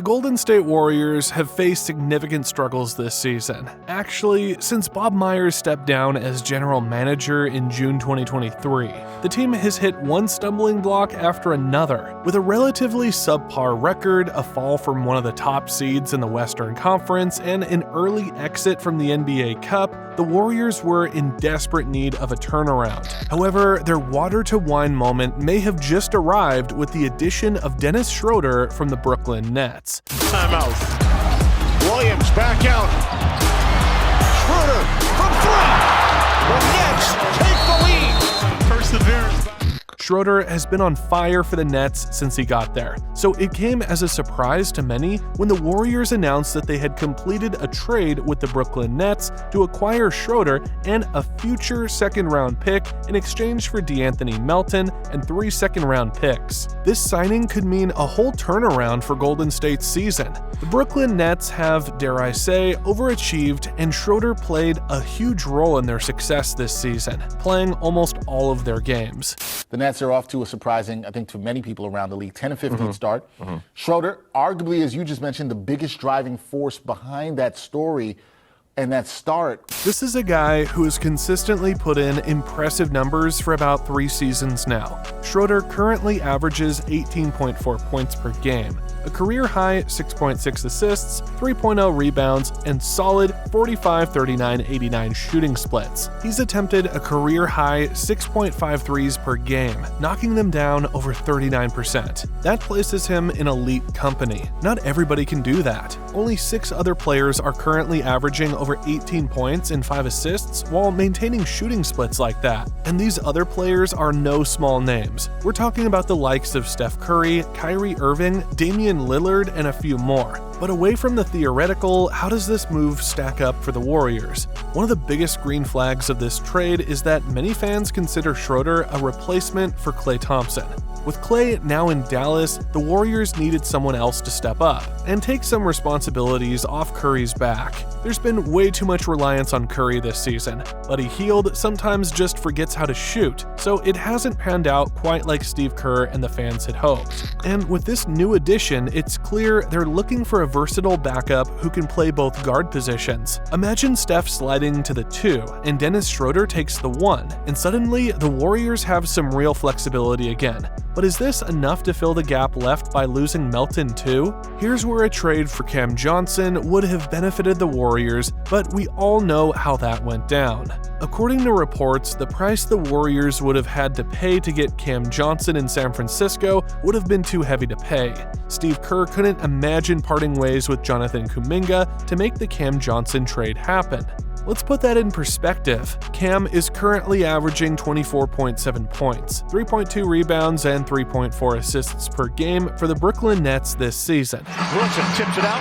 The Golden State Warriors have faced significant struggles this season. Actually, since Bob Myers stepped down as general manager in June 2023, the team has hit one stumbling block after another. With a relatively subpar record, a fall from one of the top seeds in the Western Conference, and an early exit from the NBA Cup, the Warriors were in desperate need of a turnaround. However, their water-to-wine moment may have just arrived with the addition of Dennis Schroeder from the Brooklyn Nets. Timeout. Williams back out. Schroeder from three. The Nets take the lead. Perseverance. Schroeder has been on fire for the Nets since he got there, so it came as a surprise to many when the Warriors announced that they had completed a trade with the Brooklyn Nets to acquire Schroeder and a future second-round pick in exchange for DeAnthony Melton and 3 second-round picks. This signing could mean a whole turnaround for Golden State's season. The Brooklyn Nets have, dare I say, overachieved, and Schroeder played a huge role in their success this season, playing almost all of their games. The Nets are off to a surprising, I think to many people around the league, 10-15 start. Schroeder, arguably, as you just mentioned, the biggest driving force behind that story and that start. This is a guy who has consistently put in impressive numbers for about 3 seasons now. Schroeder currently averages 18.4 points per game, a career-high 6.6 assists, 3.0 rebounds, and solid 45-39-89 shooting splits. He's attempted a career-high 6.5 threes per game, knocking them down over 39%. That places him in elite company. Not everybody can do that. Only 6 other players are currently averaging over 18 points and 5 assists while maintaining shooting splits like that. And these other players are no small names. We're talking about the likes of Steph Curry, Kyrie Irving, Damian Lillard, and a few more. But away from the theoretical, how does this move stack up for the Warriors? One of the biggest green flags of this trade is that many fans consider Schroeder a replacement for Klay Thompson. With Klay now in Dallas, the Warriors needed someone else to step up and take some responsibilities off Curry's back. There's been way too much reliance on Curry this season. Buddy Hield sometimes just forgets how to shoot, so it hasn't panned out quite like Steve Kerr and the fans had hoped. And with this new addition, it's clear they're looking for a versatile backup who can play both guard positions. Imagine Steph sliding to the 2 and Dennis Schroeder takes the 1, and suddenly the Warriors have some real flexibility again. But is this enough to fill the gap left by losing Melton too? Here's where a trade for Cam Johnson would have benefited the Warriors, but we all know how that went down. According to reports, the price the Warriors would have had to pay to get Cam Johnson in San Francisco would have been too heavy to pay. Steve Kerr couldn't imagine parting ways with Jonathan Kuminga to make the Cam Johnson trade happen. Let's put that in perspective. Cam is currently averaging 24.7 points, 3.2 rebounds, and 3.4 assists per game for the Brooklyn Nets this season. Wilson tips it out.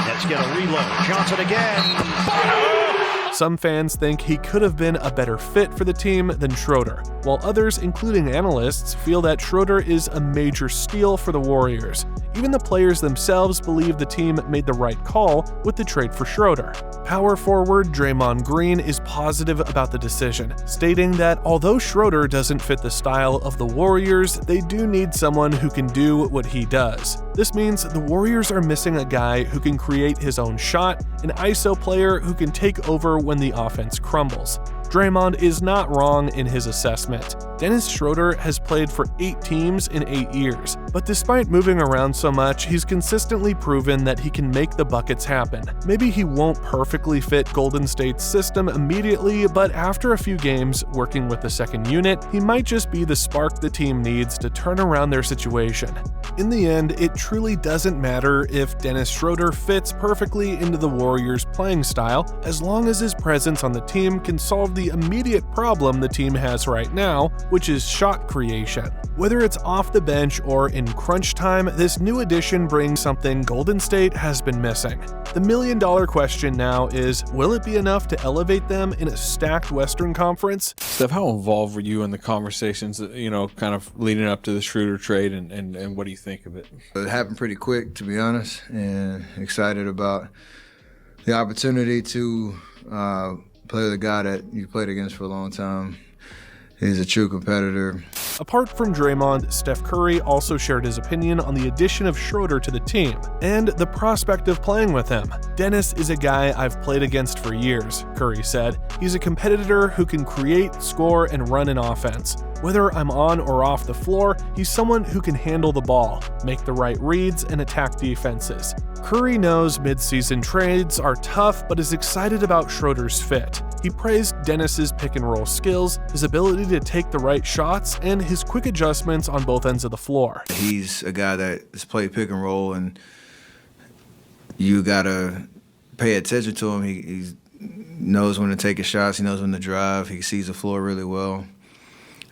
Nets get a reload. Johnson again. Some fans think he could have been a better fit for the team than Schroeder, while others, including analysts, feel that Schroeder is a major steal for the Warriors. Even the players themselves believe the team made the right call with the trade for Schroeder. Power forward Draymond Green is positive about the decision, stating that although Schroeder doesn't fit the style of the Warriors, they do need someone who can do what he does. This means the Warriors are missing a guy who can create his own shot, an ISO player who can take over when the offense crumbles. Draymond is not wrong in his assessment. Dennis Schroeder has played for 8 teams in 8 years, but despite moving around so much, he's consistently proven that he can make the buckets happen. Maybe he won't perfectly fit Golden State's system immediately, but after a few games working with the second unit, he might just be the spark the team needs to turn around their situation. In the end, it truly doesn't matter if Dennis Schroeder fits perfectly into the Warriors' playing style, as long as his presence on the team can solve the immediate problem the team has right now, which is shot creation. Whether it's off the bench or in crunch time, this new addition brings something Golden State has been missing. The million-dollar question now is, will it be enough to elevate them in a stacked Western Conference? Steph, how involved were you in the conversations, kind of leading up to the Schroeder trade, and what do you think of it? It happened pretty quick, to be honest, and excited about the opportunity to play with a guy that you played against for a long time. He's a true competitor. Apart from Draymond, Steph Curry also shared his opinion on the addition of Schroeder to the team and the prospect of playing with him. "Dennis is a guy I've played against for years," Curry said. "He's a competitor who can create, score, and run an offense. Whether I'm on or off the floor, he's someone who can handle the ball, make the right reads, and attack defenses." Curry knows midseason trades are tough, but is excited about Schroeder's fit. He praised Dennis's pick-and-roll skills, his ability to take the right shots, and his quick adjustments on both ends of the floor. He's a guy that has played pick and roll, and you gotta pay attention to him. He knows when to take his shots. He knows when to drive. He sees the floor really well.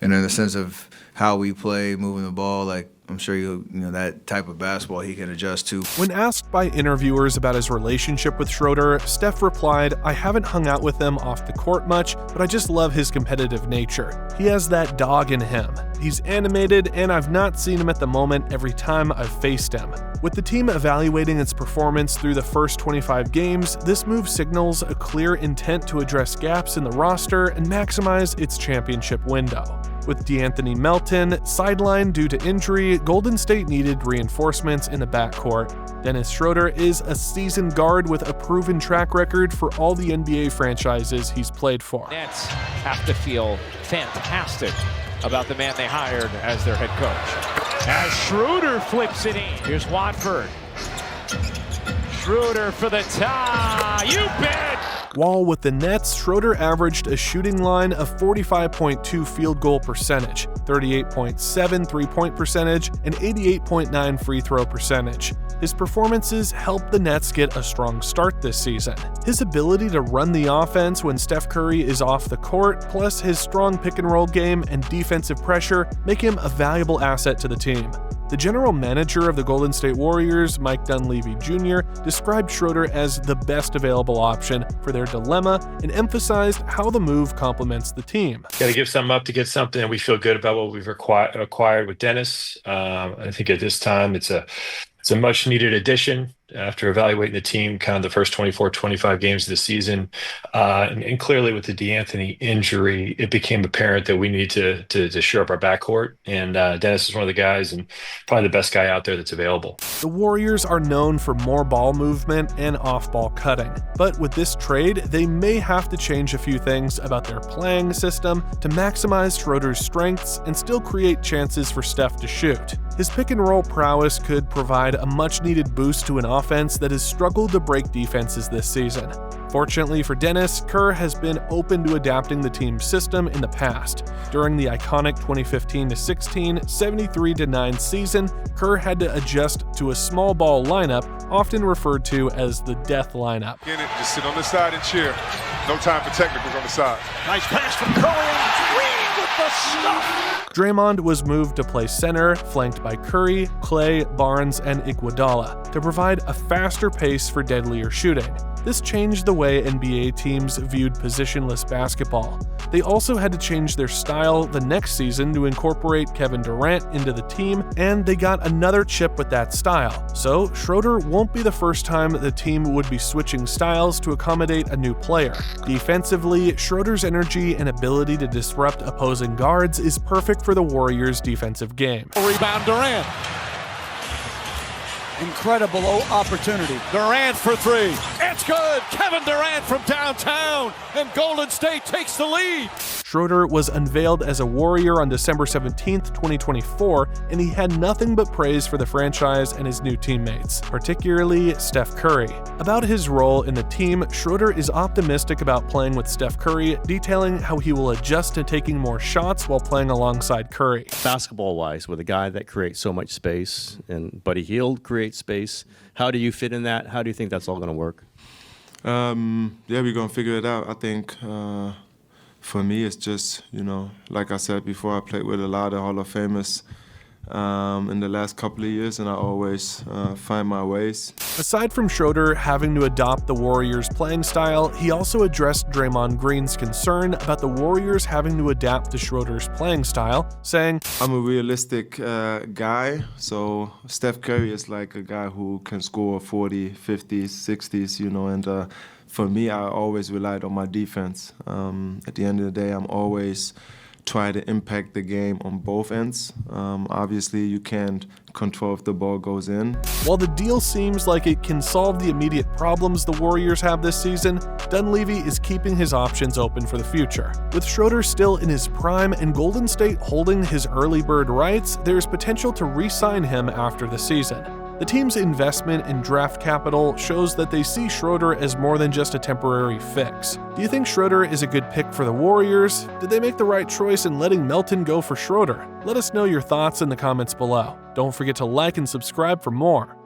And in the sense of how we play, moving the ball, like I'm sure you know that type of basketball he can adjust to. When asked by interviewers about his relationship with Schroeder, Steph replied, "I haven't hung out with him off the court much, but I just love his competitive nature. He has that dog in him. He's animated, and I've not seen him at the moment every time I've faced him." With the team evaluating its performance through the first 25 games, this move signals a clear intent to address gaps in the roster and maximize its championship window. With DeAnthony Melton sidelined due to injury, Golden State needed reinforcements in the backcourt. Dennis Schroeder is a seasoned guard with a proven track record for all the NBA franchises he's played for. Nets have to feel fantastic about the man they hired as their head coach. As Schroeder flips it in. Here's Watford. Schroeder for the tie. You bet! While with the Nets, Schroeder averaged a shooting line of 45.2 field goal percentage, 38.7 three-point percentage, and 88.9 free throw percentage. His performances helped the Nets get a strong start this season. His ability to run the offense when Steph Curry is off the court, plus his strong pick-and-roll game and defensive pressure, make him a valuable asset to the team. The general manager of the Golden State Warriors, Mike Dunleavy Jr., described Schroeder as the best available option for their dilemma and emphasized how the move complements the team. Got to give something up to get something, and we feel good about what we've acquired with Dennis. I think at this time it's a much needed addition after evaluating the team kind of the first 24, 25 games of the season. And clearly with the DeAnthony injury, it became apparent that we need to shore up our backcourt. And Dennis is one of the guys and probably the best guy out there that's available. The Warriors are known for more ball movement and off-ball cutting. But with this trade, they may have to change a few things about their playing system to maximize Schroeder's strengths and still create chances for Steph to shoot. His pick-and-roll prowess could provide a much-needed boost to an offense that has struggled to break defenses this season. Fortunately for Dennis, Kerr has been open to adapting the team's system in the past. During the iconic 2015-16 73-9 season, Kerr had to adjust to a small ball lineup, often referred to as the death lineup. Just sit on the side and cheer. No time for technicals on the side. Nice pass from Curry and Green with the stuff. Draymond was moved to play center, flanked by Curry, Clay, Barnes, and Iguodala, to provide a faster pace for deadlier shooting. This changed the way NBA teams viewed positionless basketball. They also had to change their style the next season to incorporate Kevin Durant into the team, and they got another chip with that style. So Schroeder won't be the first time the team would be switching styles to accommodate a new player. Defensively, Schroeder's energy and ability to disrupt opposing guards is perfect for the Warriors' defensive game. Rebound Durant. Incredible opportunity. Durant for three. It's good. Kevin Durant from downtown, and Golden State takes the lead. Schroeder was unveiled as a Warrior on December 17, 2024, and he had nothing but praise for the franchise and his new teammates, particularly Steph Curry. About his role in the team, Schroeder is optimistic about playing with Steph Curry, detailing how he will adjust to taking more shots while playing alongside Curry. Basketball-wise, with a guy that creates so much space, and Buddy Hield creates space, how do you fit in that? How do you think that's all going to work? Yeah, we're going to figure it out. I think for me, it's just, like I said before, I played with a lot of Hall of Famers in the last couple of years, and I always find my ways. Aside from Schroeder having to adopt the Warriors' playing style, he also addressed Draymond Green's concern about the Warriors having to adapt to Schroeder's playing style, saying, I'm a realistic guy, so Steph Curry is like a guy who can score 40, 50s, 60s, and for me, I always relied on my defense. At the end of the day, I'm always try to impact the game on both ends. Obviously, you can't control if the ball goes in. While the deal seems like it can solve the immediate problems the Warriors have this season, Dunleavy is keeping his options open for the future. With Schroeder still in his prime and Golden State holding his early bird rights, there's potential to re-sign him after the season. The team's investment in draft capital shows that they see Schroeder as more than just a temporary fix. Do you think Schroeder is a good pick for the Warriors? Did they make the right choice in letting Melton go for Schroeder? Let us know your thoughts in the comments below. Don't forget to like and subscribe for more.